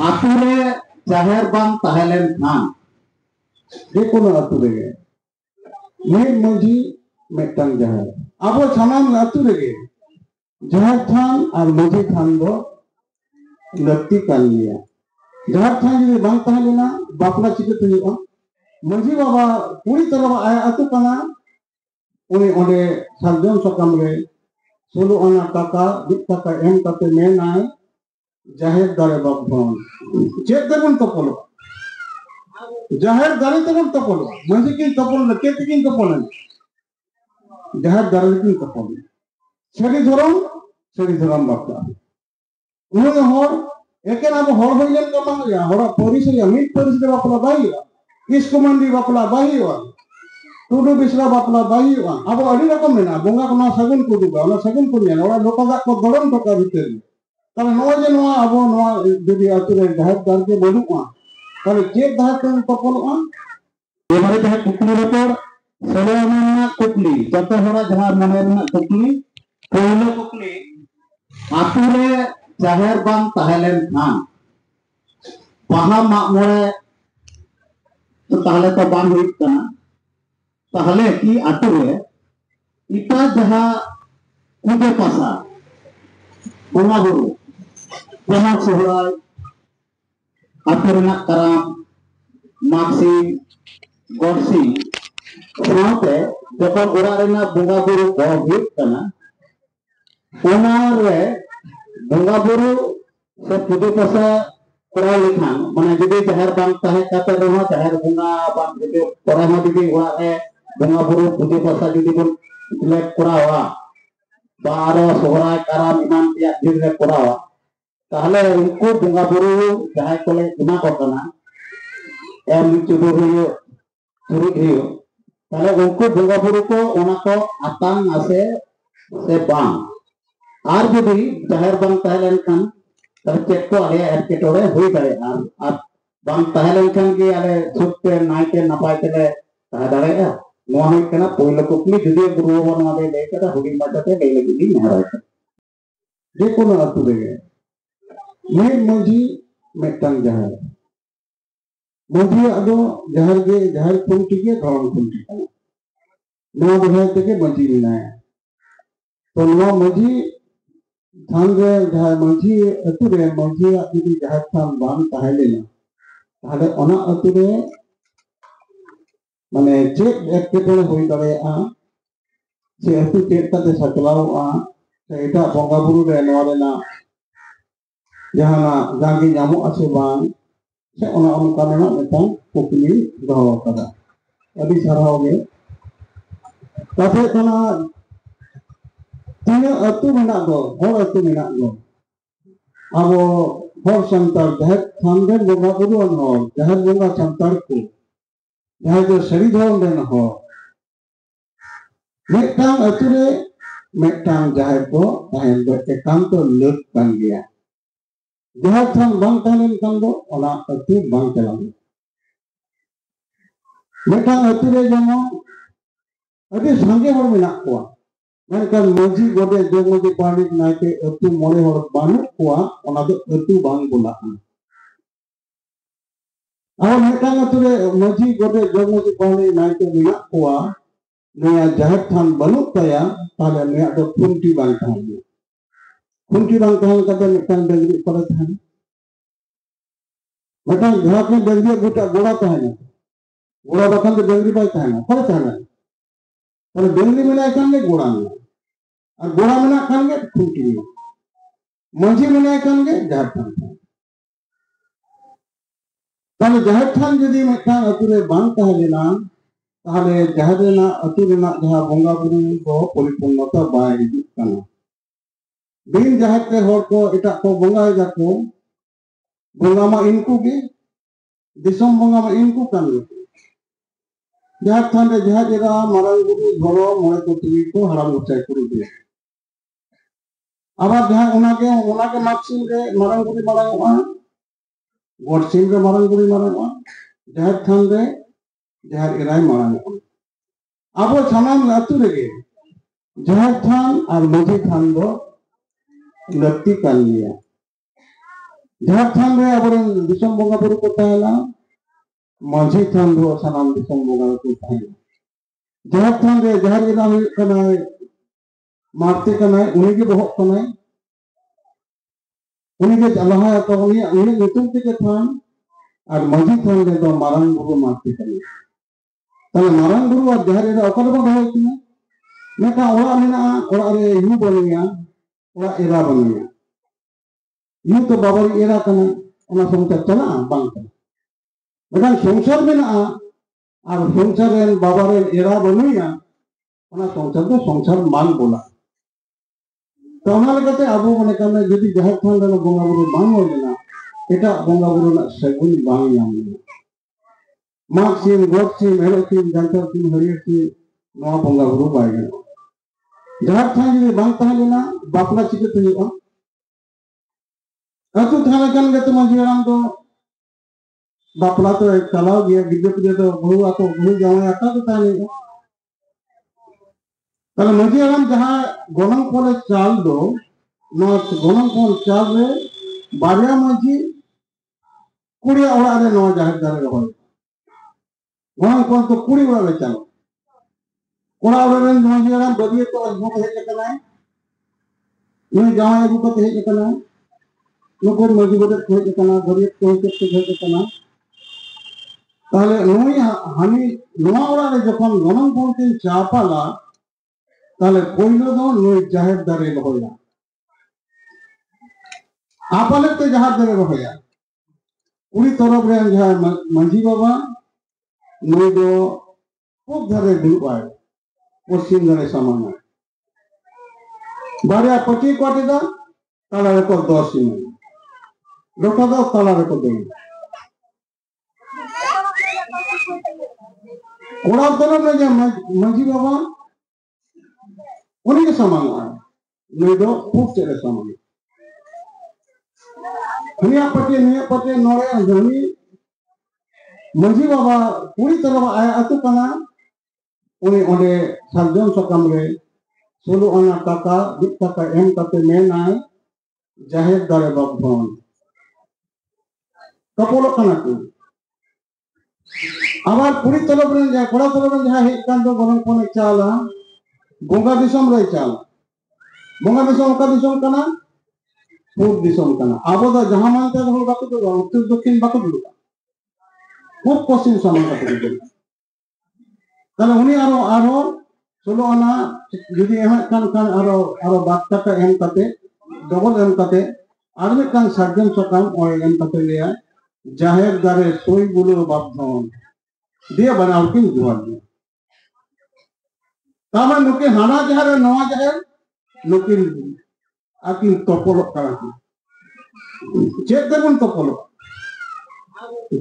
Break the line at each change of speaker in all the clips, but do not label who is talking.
आतुरे जाहेर बांग ताहेलेन खान जेकोनो आतु रेगे मिद मजी मेटंग जाहेर आबो सानाम आतु रेगे जाहेर थान और मजी थान दो लक्ति कान लिया जाहेर थान जुदी बांग ताहेलेना बापला चिकाते हुआ मजी बाबा पूरी तरह आया आतु काना उनी ओंडे सारजम सकाम रे 16 आना टाका 20 टाका एम काते मेनाय जाहेर दारे बाबन चेक देबन तपलो जाहेर दारे तबन तपलो मजी किन तपलो के किन तपलो जाहेर दारे किन तपलो सरी धरम बापला उन होर एकेन अब होर होइलेन तो मांगया होरा परिसया मिट परिसया बापला बाहिया किस कमांडी बापला बाहिया टुडू बिसरा बापला बाहिया अब अडी रकम मेना बोंगा को सगुन को दुगा ना सगुन को नेना ओरा लोका को दरम टका भीतर ताले नोआ जे नोआ अब नोआ जदि आतुरे जाहेर दार के बनुआ ताले चेक दार को तपलोआ एबारे जहां कुकली रपर सलेमाना कुकली जत होरा जहां मने रना कुकली पहिलो कुकली आतुरे जाहेर बांग ताहेलेन खान बाहा मागमोळे तो ताहले तो बांग हुई कना ताहले की आतुरे इटा जहां पूजे पासा बोंगा बुरु जहां सोहराय आतुरेना कराम मागसी गड़सी साथे जखन ओरा रेना बोंगा बुरु को हुई कना ओना रे बोंगा बुरु से पूजे पासा करा लेखान माने जदि जाहेर बांग ताहे काते रहो जाहेर बोंगा बांग जदि करा म जदि ओरा रे बोंगा बुरु पूजे पासा जदि बन लेट करावा बारो सोहराय कराम इमान तिया दिन रे करावा ताहले उनको बोंगा बुरु जाहे कोले इना को कना एम चुदुर हियो चुरुद हियो ताहले उनको बोंगा बुरु को ओना को आतांग आसे से बांग आर जदि जाहेर बांग ताहेलेन खान तब चेक को आले एटकेटोरे हुई दाड़े आर बांग ताहेलेन खान की आले सुते नाइते नपाय तेले ताहे दाड़े नोआ हुई कना पहिलो कुकली जदि गुरु बन मादे ले कदा हुडी माटाते ले लगी दी नहराय जे कोनो आतु रेगे मिद मजी मेटंग जाहेर मजी आदो जाहेर गे जाहेर खुंटी के धरम खुंटी नोआ बहाय तेगे मजी मिनाय तो नोआ मजी थान रे जहां मजी अतु रे मजी जदि जाहेर थान बांग ताहेलेना ताहले ओना अतु रे माने चेक एटकेटोरे हुई दाड़ेया से अतु चेक काते सचलावआ से एटा बोंगा बुरु रे नोआ रेना जहां गांगी नामो आसे बांग से ओना ओनका रेना मेटा कुकली दहो कदा अभी साराव गे तासे कना तीन अतु मेना दो होर अतु मेना दो अब होर संतार जाहेर थान रे बोंगा बुरु अन होर जाहेर बोंगा संतार को जहां जो सरी धरम देन हो मेटांग अतुरे मेटांग जाहेर को ताहेन दो एकांत लेक कान गया जाहेर थान बांग ताहेलेन खान दो ओना अतु बांग चलावे मेटांग अतुरे जेमन अति संगे होर मेना कोआ मेनकान मजी गोडे जोगमजी पांडित नायके अतु मोरे होर बानु कोआ ओना दो अतु बांग बोलाआ और मेटांग अतुरे मजी गोडे जोगमजी पांडित नायके मेना कोआ नया जाहेर थान बनु ताया ताले नया दो खुंटी बांग ताहेन खुंटी बांग ताहेन कते मेटांग डंगरी करे ताहेन मेटांग घाट में डंगरी गोटा गोड़ा ताहेन गोड़ा बखन तो डंगरी बाय ताहेन करे ताहेन ताले डंगरी मेना खान के गोड़ा में और गोड़ा मेना खान के खुंटी में मजी मेना खान के जाहेर थान ताले जाहेर थान जदि मेटांग अतुरे बांग ताहेलेना ताहले जाहेर रेना अतु रेना जहां बोंगा बुरु को परिपूर्णता बाय हिजुग काना दिन जाहेर ते होर को एटा को बोंगा जाको बोंगा मा इनको गे दिसम बोंगा मा इनको कान जाहेर थान रे जाहेर एरा मारांग बुरु धरो मोळे को तुई को हराम उचाय करू दे आबार जहां ओनाके मागसिन रे मारांग बुरु मारांगआ गड़सिन रे मारांग बुरु मारांगआ जाहेर थान रे जाहेर एराय मारांग अब सानाम आतु रेगे जाहेर थान और मजी थान दो लक्ति कान लिया जहाँ थान रे अबरन दिसम बोंगा बुरु को तहला माझी थान दो सनाम दिसम बोंगा को तहला जहाँ थान रे जहाँ गिना हुई कनाए मारते कनाए उन्हीं के बहुत कनाए उन्हीं के अल्लाह तो उन्हीं नितुम के थान और माझी थान रे तो मारंग बुरु मारते कनाए तले मारंग बुरु और जहाँ रे अकल बन रहा है किना मैं कहा ओरा में ना ओरा रे यू बनिया ओरा एरा बनिया यू तो बाबर एरा कना उना संसार चला बांग कना bukan संसार मेना और संसार रेन बाबा रेन एरा बनुया उना संसार तो संसार मान बोला तो हमारे कहते अबू मने कने यदि जहर थान रे बोंगा बुरु बांग हो लेना एटा बोंगा बुरु ना सगुन बांग याम माग सीम गोट सीम हेरो सीम जानतर सीम हरियर सीम नवा बोंगा बुरु बाय गना जहर थान यदि बांग तह लेना बापला चिके तहिया अतु थाने कन गते मांझी हराम तो बापला तो एक चलाव गया गिद्दे पिदे तो बहु आतो बहु जावे आता तो ताने तले मांझी हराम जहां गोनंग कोले चाल दो नो गोनंग कोल चाल रे बारिया मांझी कुड़िया ओड़ा रे नो जहां दारे होय गोनंग कोल तो कुड़ी ओड़ा रे चाल कोड़ा ओड़ा रे मांझी हराम बदिए तो अजमो हे कनाय इन जावे अबू को हे कनाय नुको मांझी बदे हे कना बदिए को हे कना ताले नोई हानि नोआ ओड़ा रे जखन गोनंग कोल के चापाला ताले पहिलो दो नोई जाहेर दारे होया आपाले ते जाहेर दारे होया कुड़ी तरफ रे जहां मांझी बाबा नोई दो खूब धारे दुबाय पश्चिम धारे सामाना बारिया पटी कोटी दा ताला रे को 10 में लोटा दा ताला रे को 2 ओड़ा तरफ रे मांझी बाबा उन्हीं के समान है नहीं दो खूब तेरे समान हनिया पटे नोड़े जमी मांझी बाबा पूरी तरह आया अतु कना उन्हीं ओडे सार्जन सकम रे 16 आना टाका 20 टाका एम कते मेन आए जाहेर दारे बाबन कपोलो कना को आबार पूरी तरफ रे जा कोड़ा तरफ रे जहां हे कान दो गरम कोने चाला बोंगा दिसम रे चाल बोंगा दिसम का दिसम कना पूर्व दिसम कना आबो दा जहां मानते हो बाको तो उत्तर दक्षिण बाको दो खूब पश्चिम सामान का तो तले उनी आरो 16 आना यदि एम कान आरो बात टाका एम कते डबल एम कते आर में कान सर्जन सकम और एम कते लिया जाहेर दारे सोई बुलो बापधन दिया बनाओ किन जुआर तामा नुके हाना जहार नवा जहार नुकिन आकिन तोपोलो करा चेक देबन तोपोलो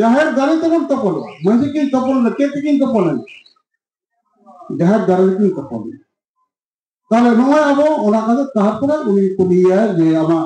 जहार दारे तबन तोपोलो मांझी किन तोपोलो केते किन तोपोलो जहार दारे किन तोपोलो ताले नवा अबो ओना कादे तारपरे उनी कुलिया जे आमा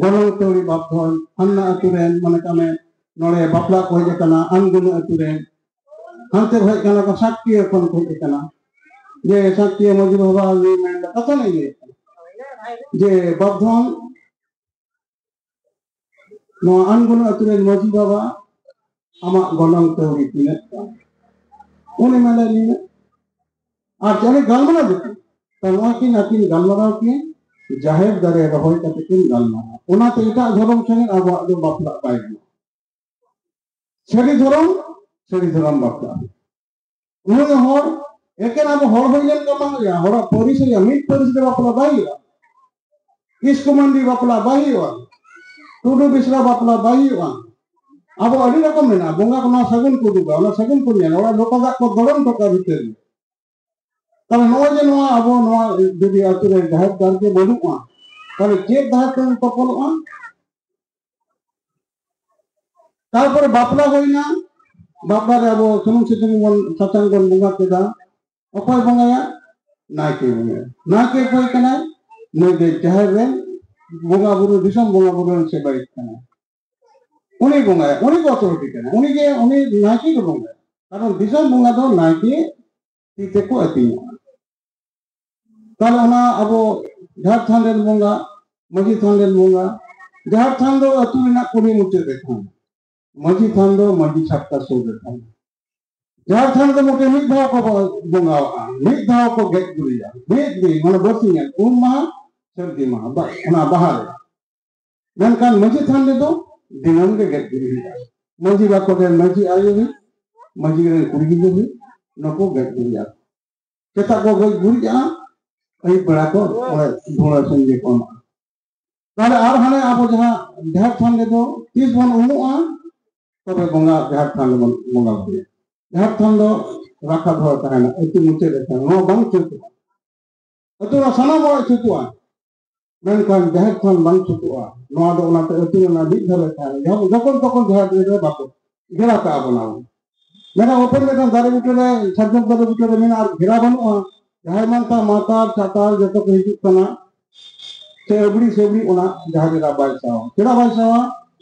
गणो तोरी बापधन हन्ना अतुरेन माने कामे नोड़े बापला को हे कना अनगुन अतुरेन हांते भय कना का साक्की कोन को हे कना जे साक्की मजी बाबा जे मेन कथा नहीं है जे बापधन नो अनगुन अतुरेन मजी बाबा आमा गणो तोरी तिने उनी माने लीने आ चले गलमना देते तनवा की नाकिन गलमना की जाहेर दारे रहोय कते किन गलमना ओना तो एटा धरम संगे आबो दो बापला पाय छड़ी धरम बापला उन्हें होर एकेन अब होर होइलेन का मांगया होरा परिस या मिट परिस दे बापला बाईया किस कुमंडी बापला बाईवा टुडू बिसरा बापला बाईवा अब अडी रकम मेना बोंगा को सगुन को दुगा ओना सगुन को ने ओरा लोका दा को दरम टका भीतर तले नो जे नो अब नो यदि अतुरे जाहेर दार के बनुआ तले चेक दार को तपलवा तारपर बापला होइना बापला रे अब सुनुम सितुम मन सतंग गन बुंगा केदा अकोय बंगाया नाके कोई कना नै दे जाहेर रे बुंगा बुरु दिसम बुंगा बुरु से बाई कना उनी बंगाया उनी को अथॉरिटी कना उनी नाके को बंगाया कारण दिसम बुंगा दो नाके तीते को अतिया ताले ओना अब झार थान रे बुंगा मजी थान रे बुंगा जहाँ थान दो अतु में कुली मुचे देखा मजी थान दो मजी छापता सो देखा जहाँ थान दो मुटे मिट धाव को बोंगावा मिट धाव को गेट गुरिया मिट दी मन बसिया उन महा सर्दी महा बा बाहर मेनकान मजी थान दे दो दिनम के गेट गुरिया मजी बाको दे मजी आयो भी मजी रे कुड़ी भी नको गेट गुरिया केता को गेट गुरिया आई बड़ा को धोड़ा संजे को ताले आर हाने आबो जहां ढेर थान दे दो 30 बन उनुआ तबे बंगा ढेर थान बंगा हुए ढेर थान दो राखा धोआ तहना अति मुचे देखा नो बंग चुतु अतु सना बो चुतुआ मेनकान ढेर थान बंग चुतुआ नो दो ओनाते अतु ना बिक धले था जखन तखन ढेर दे बाको घेरा का बनाओ मेरा ओपन में दारे बुटरे सरजम दारे बुटरे मेना आर घेरा बनुआ जहां मानता माता चाता जतो को हिजुक कना सेबड़ी सेबड़ी ओना जहारेरा बाइसावा केड़ा बाइसावा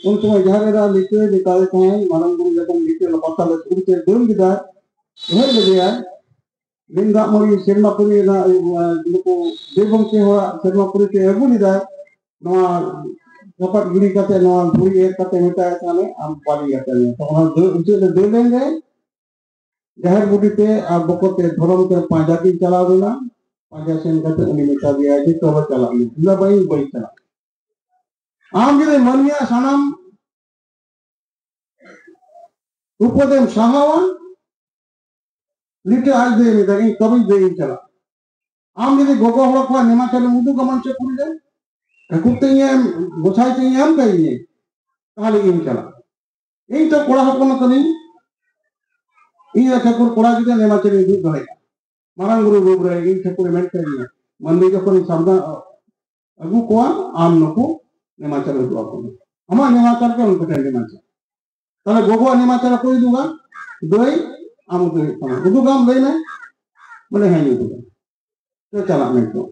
उन समय जहारेरा लिटे लिकाए कहां मानम गुरु जकम लिटे लपता ले उनते दोन गिदा हेर लगेया लिंगा मोरी सेरमापुरी ना नुको देवम के हो सेरमापुरी के अगु लिदा नवा कपट गिरी कते नवा भूरी एक कते मिटाए थाने आम पाली कते तो ओना उनते दे लेंगे जहर बुटी पे आ बकोते धरम के पांजाती चला देना पांजा सेन कते उनी मिटा दिया जे तो चला इला बाई चला आम जे मनिया सनम उपदेम सहावा लिटे आज दे में दगी कभी दे चला आम जे गोगो हड़ को निमा चले मुदु गमन से पुरी दे कुत्ते ये गोसाई ते हम कहिए ताले इन चला इन तो कोड़ा हपन कनी इन ठाकुर कोड़ा गिदा नेमा चले दूध धरे मारांग गुरु रूप रे इन ठाकुर मेन करिया मंदिर जखन सामना अगु को आम नको नेमा चले दुआ को अमा नेमा चल के उनको नेमा चल ताले गोगो नेमा चल कोई दूंगा दोई आम दो उदु गाम लेने बोले है नहीं दूंगा तो चला मैं तो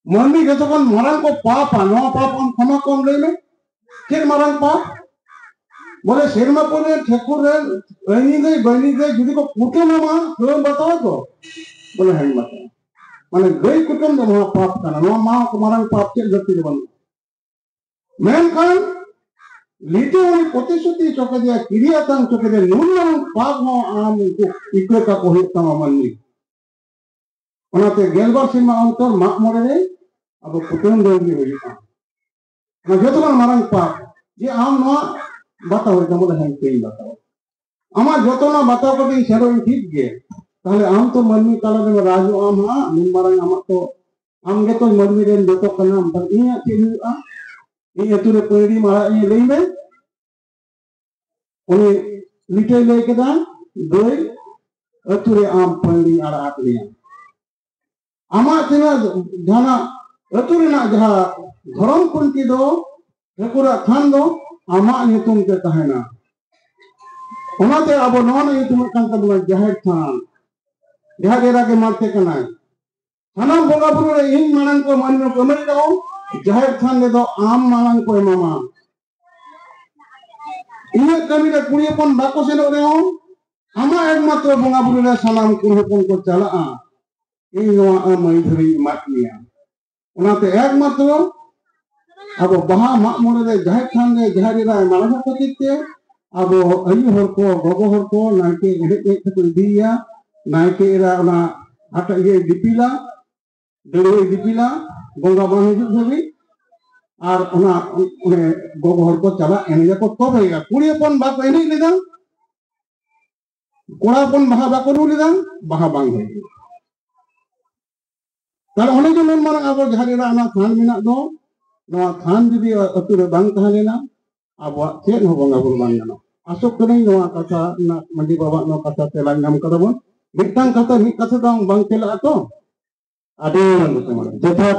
मंदिर जतकन मारांग को पाप नो पाप हम क्षमा कम लेने फिर मारांग पाप बोले शेरमा पुरे ठाकुर रे बनी गई जुदी को कुटुम मा तो बताओ तो बोले है बताओ माने गई कुटुम दो वहां पाप करना नो मा को मारन पाप के गति दे बन मेन कान लीटे वाली प्रतिश्रुति चोके दिया क्रिया तंग चोके दे नुन पाप हो आम को इकले का को हित तमा मननी ओनाते गेलबार सीमा अंतर मा मोरे रे अब कुटुम दो भी होई ना जतो मारन पाप जे आम नो बताओ जमले है कोई बताओ आमा जतोना बताओ कटी सेरो ठीक गे ताले आम तो मनमी काला में राजू आम हा निन मारन आम तो आम गे तो मनमी रे जतो कना पर इया के हुआ इ अतु रे पेड़ी मारा इ लेई में उनी लिटे ले के दा दोई अतु रे आम पेड़ी आड़ा आट लिया आमा तिना जाना अतु रे ना जहा धरम कुंती दो ठाकुरा थान दो आमा नितुम के कहना ओनाते अब नोन नितुम कान तबला जहर थान जहा गेरा के मारते कनाय थाना बोगा बुरु रे इन मानन को माननो कमई दो जहर थान दे दो आम मानन को मामा इने कमी रे कुड़ीपन बाको सेनो रे हो आमा एकमात्र बोगा बुरु रे सलाम कुड़ीपन को चला इन नोआ मई धरी माटनिया ओनाते एकमात्र अब बहा मा मोरे रे जहर थान रे जहरी रा मानना पतिते अब अयु हर को गोगो हर को नाके एक को दिया नाके रा ना आटा ये दिपिला देवे दिपिला गंगा बानी जुबी और ओना उने गोगो हर को चला एने को तो भईगा कुड़ीपन बा को एने लेदा कोड़ापन बहा बा को लेदा बहा बांग होई तार ओने जो मन मारा अब जहरी रा ना थान मिना दो नवा थान जुदी अतु रे बांग तहलेना अब चेन हो बंगा बुरु बांग गानो आसोक कने नवा कथा ना मंडी बाबा नो कथा तेला नाम करबो मिटांग कथा नि कथा दांग बांग तेला तो आदे जथा